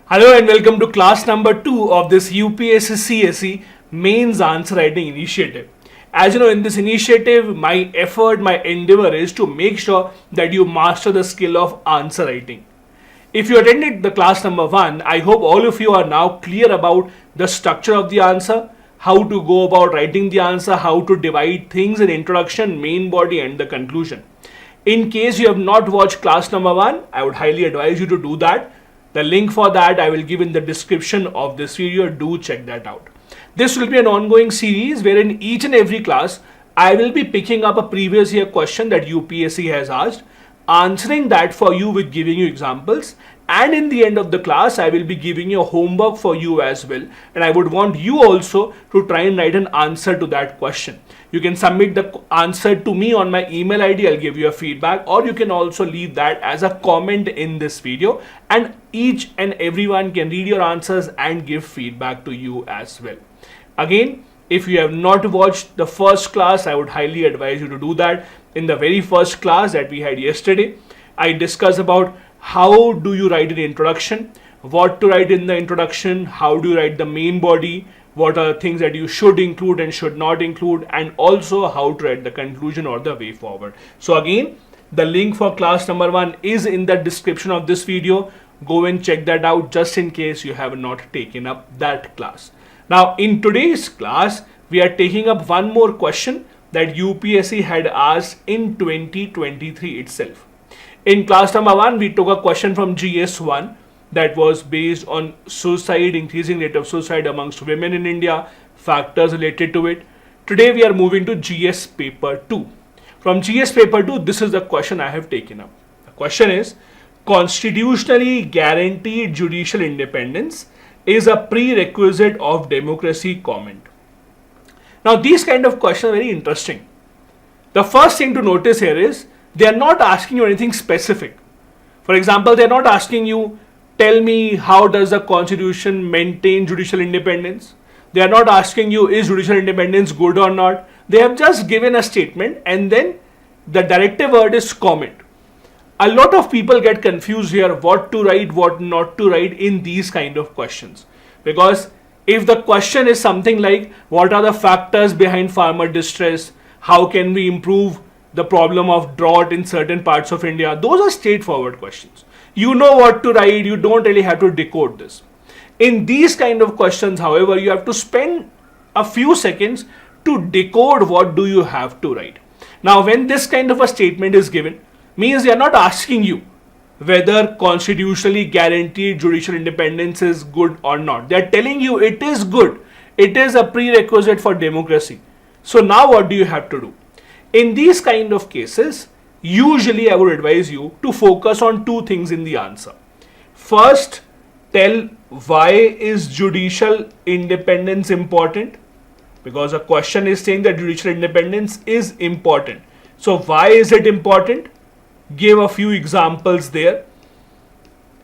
Hello and welcome to class number 2 of this UPSC CSE Mains Answer Writing Initiative. As you know, in this initiative, my effort, my endeavor is to make sure that you master the skill of answer writing. If you attended the class number 1, I hope all of you are now clear about the structure of the answer, how to go about writing the answer, how to divide things in introduction, main body and the conclusion. In case you have not watched class number 1, I would highly advise you to do that. The link for that I will give in the description of this video. Do check that out. This will be an ongoing series wherein each and every class I will be picking up a previous year question that UPSC has asked, answering that for you with giving you examples, and in the end of the class I will be giving you a homework for you as well, and I would want you also to try and write an answer to that question. You can submit the answer to me on my email ID. I'll give you a feedback, or you can also leave that as a comment in this video, and each and everyone can read your answers and give feedback to you as well. Again, if you have not watched the first class, I would highly advise you to do that. In the very first class that we had yesterday, I discussed about how do you write an introduction, what to write in the introduction, how do you write the main body, what are the things that you should include and should not include, and also how to write the conclusion or the way forward. So again, the link for class number 1 is in the description of this video. Go and check that out just in case you have not taken up that class. Now in today's class, we are taking up one more question that UPSC had asked in 2023 itself. In class number 1, we took a question from GS1 that was based on suicide, increasing rate of suicide amongst women in India, factors related to it. Today we are moving to GS paper 2. From GS paper 2, this is the question I have taken up. The question is, constitutionally guaranteed judicial independence is a prerequisite of democracy, comment. Now these kind of questions are very interesting. The first thing to notice here is they are not asking you anything specific. For example, they are not asking you, tell me how does the constitution maintain judicial independence. They are not asking you, is judicial independence good or not. They have just given a statement and then the directive word is comment. A lot of people get confused here what to write, what not to write in these kind of questions. Because if the question is something like, what are the factors behind farmer distress? How can we improve the problem of drought in certain parts of India? Those are straightforward questions. You know what to write, you don't really have to decode this. In these kind of questions, however, you have to spend a few seconds to decode what do you have to write. Now, when this kind of a statement is given, means they are not asking you whether constitutionally guaranteed judicial independence is good or not. They are telling you it is good. It is a prerequisite for democracy. So now what do you have to do? In these kind of cases, usually I would advise you to focus on two things in the answer. First, tell why is judicial independence important? Because a question is saying that judicial independence is important. So why is it important? Give a few examples there.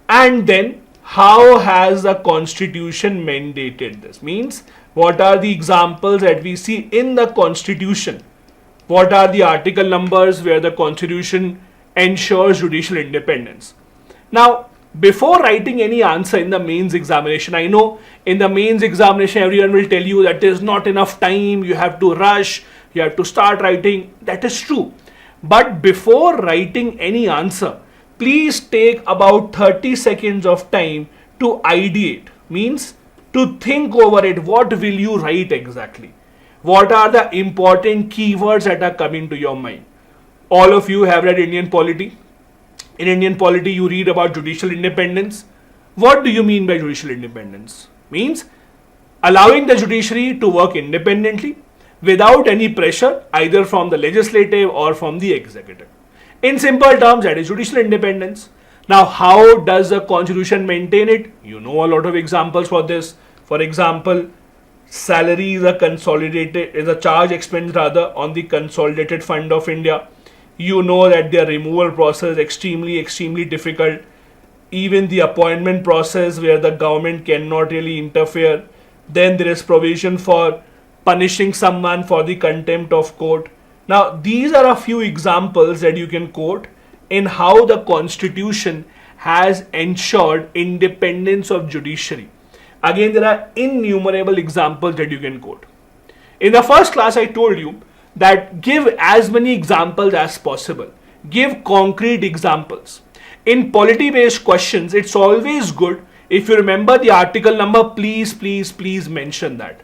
And then how has the constitution mandated this? Means what are the examples that we see in the constitution? What are the article numbers where the constitution ensures judicial independence? Now, before writing any answer in the mains examination, I know in the mains examination everyone will tell you that there is not enough time, you have to rush, you have to start writing. That is true. But before writing any answer, please take about 30 seconds of time to ideate. Means to think over it. What will you write exactly? What are the important keywords that are coming to your mind? All of you have read Indian polity. In Indian polity, you read about judicial independence. What do you mean by judicial independence? Means allowing the judiciary to work independently without any pressure either from the legislative or from the executive. In simple terms, that is judicial independence. Now, how does the constitution maintain it? You know a lot of examples for this. For example, salary is a charge expense rather on the consolidated fund of India. You know that their removal process is extremely difficult. Even the appointment process where the government cannot really interfere. Then there is provision for punishing someone for the contempt of court. Now, these are a few examples that you can quote in how the constitution has ensured independence of judiciary. Again, there are innumerable examples that you can quote. In the first class, I told you that give as many examples as possible. Give concrete examples. In polity-based questions, it's always good if you remember the article number, please mention that.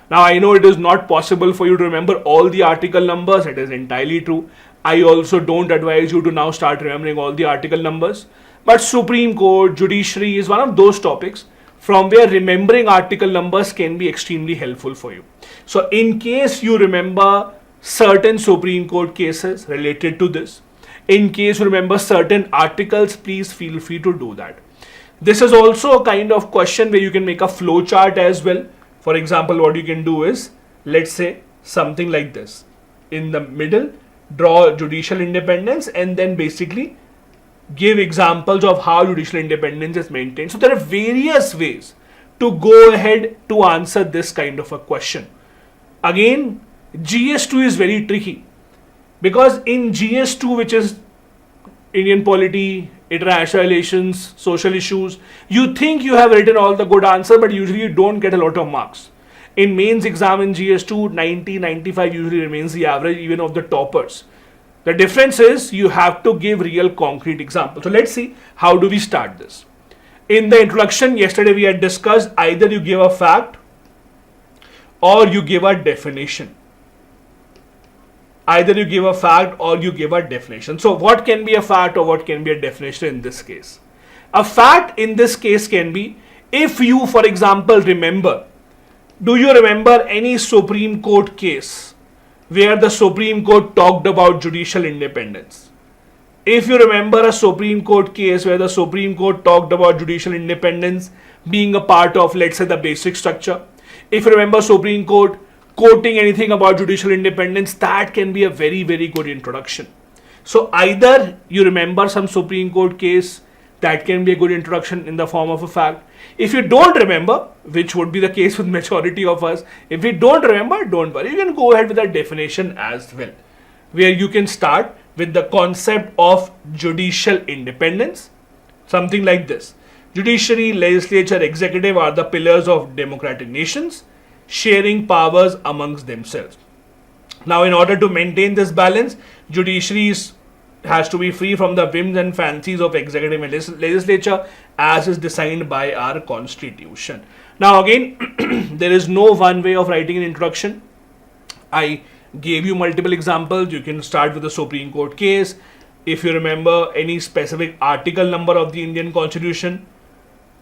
Now, I know it is not possible for you to remember all the article numbers. It is entirely true. I also don't advise you to now start remembering all the article numbers. But Supreme Court, judiciary is one of those topics from where remembering article numbers can be extremely helpful for you. So in case you remember certain Supreme Court cases related to this, in case you remember certain articles, please feel free to do that. This is also a kind of question where you can make a flow chart as well. For example, what you can do is, let's say something like this. In the middle, draw judicial independence and then basically give examples of how judicial independence is maintained. So there are various ways to go ahead to answer this kind of a question. Again, GS2 is very tricky because in GS2, which is Indian polity, international relations, social issues, you think you have written all the good answer, but usually you don't get a lot of marks. In mains exam in GS2, 90, 95 usually remains the average even of the toppers. The difference is you have to give real concrete examples. So let's see how do we start this. In the introduction, yesterday we had discussed either you give a fact or you give a definition. Either you give a fact or you give a definition. So what can be a fact or what can be a definition in this case? A fact in this case can be, if you, for example, remember, do you remember any Supreme Court case where the Supreme Court talked about judicial independence? If you remember a Supreme Court case where the Supreme Court talked about judicial independence being a part of, let's say, the basic structure. If you remember Supreme Court quoting anything about judicial independence, that can be a very, very good introduction. So either you remember some Supreme Court case, that can be a good introduction in the form of a fact. If you don't remember, which would be the case with majority of us, if you don't remember, don't worry. You can go ahead with a definition as well, where you can start with the concept of judicial independence. Something like this. Judiciary, legislature, executive are the pillars of democratic nations, sharing powers amongst themselves. Now, in order to maintain this balance, judiciary has to be free from the whims and fancies of executive and legislature as is designed by our constitution. Now again, there is no one way of writing an introduction. I gave you multiple examples. You can start with the Supreme Court case. If you remember any specific article number of the Indian Constitution,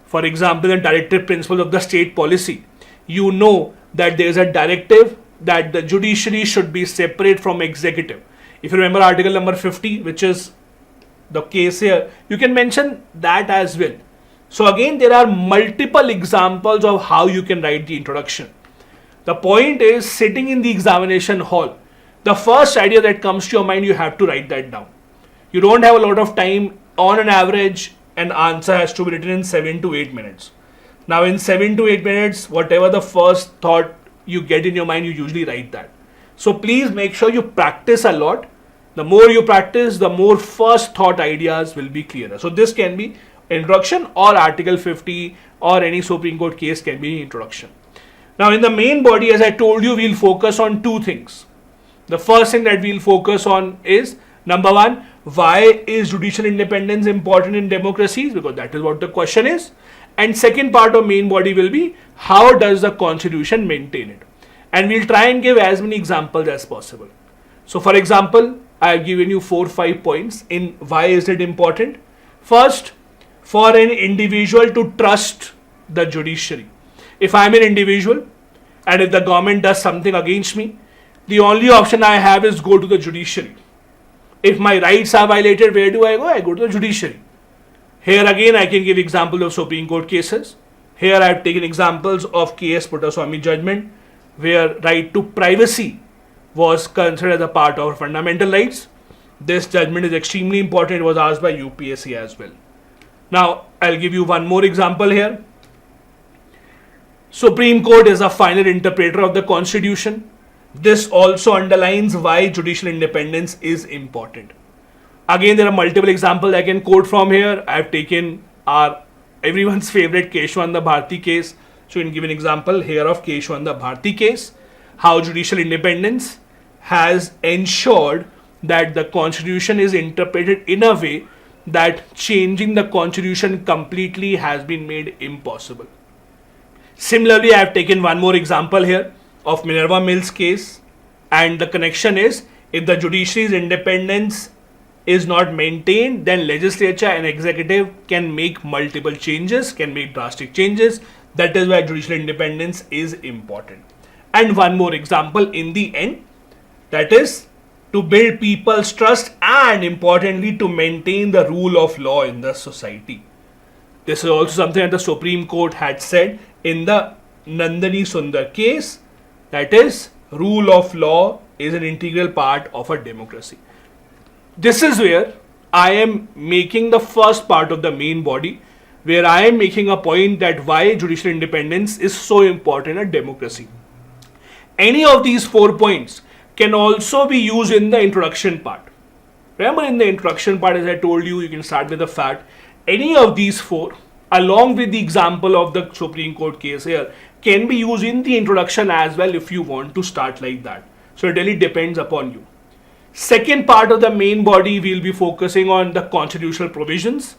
for example, the directive principles of the state policy, you know that there is a directive that the judiciary should be separate from executive. If you remember article number 50, which is the case here, you can mention that as well. So again, there are multiple examples of how you can write the introduction. The point is, sitting in the examination hall, the first idea that comes to your mind, you have to write that down. You don't have a lot of time. On an average, an answer has to be written in 7 to 8 minutes. Now in 7 to 8 minutes, whatever the first thought you get in your mind, you usually write that. So please make sure you practice a lot. The more you practice, the more first thought ideas will be clearer. So this can be introduction, or article 50 or any Supreme Court case can be introduction. Now in the main body, as I told you, we'll focus on two things. The first thing that we'll focus on is, number one, why is judicial independence important in democracies? Because that is what the question is. And second part of main body will be, how does the constitution maintain it? And we'll try and give as many examples as possible. So for example, I've given you 4-5 points in why is it important. First, for an individual to trust the judiciary. If I'm an individual and if the government does something against me, the only option I have is go to the judiciary. If my rights are violated, where do I go? I go to the judiciary. Here again, I can give examples of Supreme Court cases. Here I have taken examples of K.S. Puttaswamy judgment, where right to privacy was considered as a part of fundamental rights. This judgment is extremely important. It was asked by UPSC as well. Now, I'll give you one more example here. Supreme Court is a final interpreter of the Constitution. This also underlines why judicial independence is important. Again, there are multiple examples I can quote from here. I've taken our everyone's favorite Keshwanda Bharti case. So you can give an example here of Keshwanda Bharti case, how judicial independence has ensured that the constitution is interpreted in a way that changing the constitution completely has been made impossible. Similarly, I have taken one more example here of Minerva Mills case, and the connection is if the judiciary's independence is not maintained, then legislature and executive can make multiple changes, can make drastic changes. That is why judicial independence is important. And one more example in the end, that is to build people's trust and importantly to maintain the rule of law in the society. This is also something that the Supreme Court had said in the Nandini Sundar case, that is rule of law is an integral part of a democracy. This is where I am making the first part of the main body, where I am making a point that why judicial independence is so important in a democracy. Any of these 4 points can also be used in the introduction part. Remember, in the introduction part, as I told you, you can start with the fact any of these 4, along with the example of the Supreme Court case here, can be used in the introduction as well if you want to start like that. So it really depends upon you. Second part of the main body, we'll be focusing on the constitutional provisions,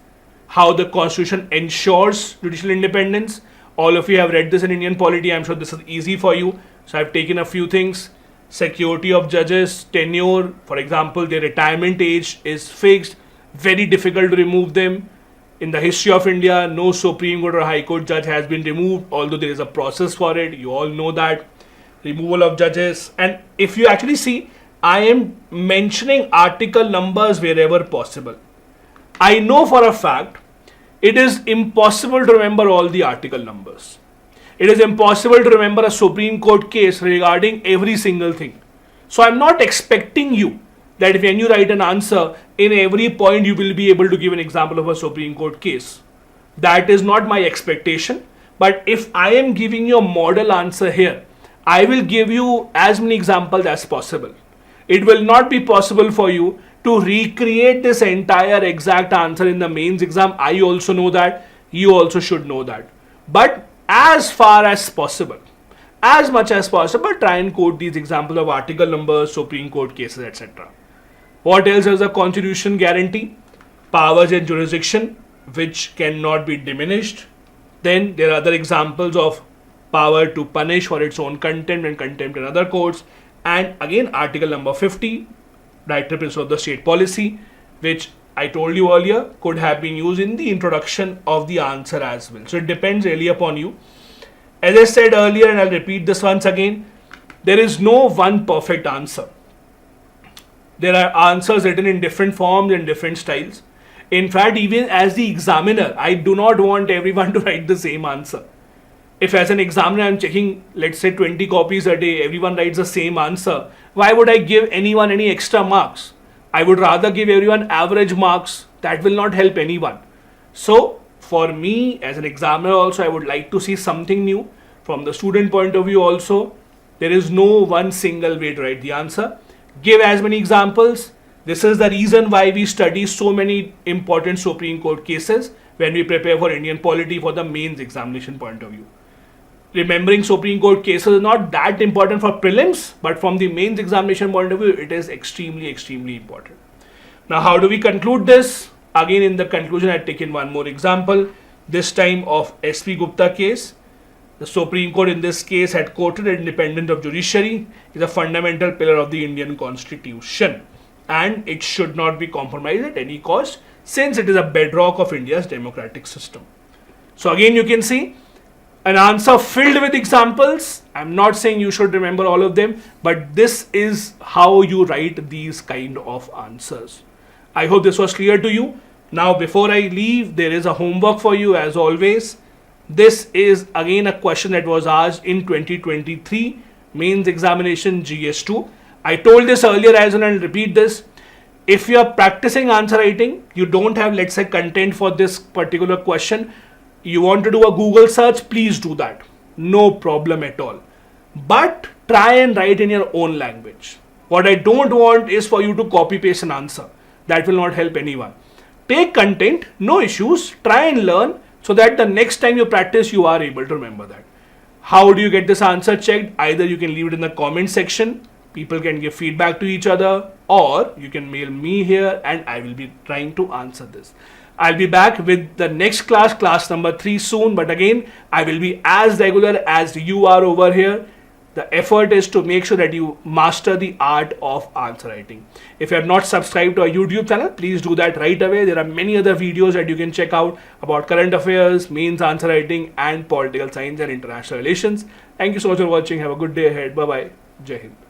how the constitution ensures judicial independence. All of you have read this in Indian polity. I'm sure this is easy for you. So I've taken a few things. Security of judges, tenure, for example, their retirement age is fixed, very difficult to remove them. In the history of India, no Supreme Court or High Court judge has been removed, although there is a process for it. You all know that. Removal of judges. And if you actually see, I am mentioning article numbers wherever possible. I know for a fact it is impossible to remember all the article numbers. It is impossible to remember a Supreme Court case regarding every single thing. So I'm not expecting you that when you write an answer, in every point you will be able to give an example of a Supreme Court case. That is not my expectation. But if I am giving you a model answer here, I will give you as many examples as possible. It will not be possible for you to recreate this entire exact answer in the mains exam. I also know that. You also should know that. But as far as possible, as much as possible, try and quote these examples of article numbers, Supreme Court cases, etc. What else does the Constitution guarantee? Powers and jurisdiction, which cannot be diminished. Then there are other examples of power to punish for its own contempt and contempt in other courts. And again, article number 50, directive principle of the state policy, which I told you earlier could have been used in the introduction of the answer as well. So it depends really upon you. As I said earlier, and I'll repeat this once again, there is no one perfect answer. There are answers written in different forms and different styles. In fact, even as the examiner, I do not want everyone to write the same answer. If as an examiner I'm checking, let's say 20 copies a day, everyone writes the same answer, why would I give anyone any extra marks? I would rather give everyone average marks. That will not help anyone. So for me as an examiner also, I would like to see something new. From the student point of view also, there is no one single way to write the answer. Give as many examples. This is the reason why we study so many important Supreme Court cases when we prepare for Indian polity for the mains examination point of view. Remembering Supreme Court cases is not that important for prelims, but from the mains examination point of view, it is extremely, extremely important. Now, how do we conclude this? Again, in the conclusion, I've taken one more example, this time of S.P. Gupta case. The Supreme Court in this case had quoted independence of judiciary is a fundamental pillar of the Indian Constitution and it should not be compromised at any cost since it is a bedrock of India's democratic system. So again, you can see an answer filled with examples. I'm not saying you should remember all of them, but this is how you write these kind of answers. I hope this was clear to you. Now, before I leave, there is a homework for you as always. This is again a question that was asked in 2023 mains examination GS2. I told this earlier as well and repeat this. If you are practicing answer writing, you don't have, let's say, content for this particular question, you want to do a Google search, please do that. No problem at all. But try and write in your own language. What I don't want is for you to copy paste an answer. that will not help anyone. Take content, no issues, try and learn so that the next time you practice, you are able to remember that. How do you get this answer checked? Either you can leave it in the comment section, people can give feedback to each other, or you can mail me here and I will be trying to answer this. I'll be back with the next class, class number 3 soon, but again, I will be as regular as you are over here. The effort is to make sure that you master the art of answer writing. If you have not subscribed to our YouTube channel, please do that right away. There are many other videos that you can check out about current affairs, mains answer writing, and political science and international relations. Thank you so much for watching. Have a good day ahead. Bye bye. Jai Hind.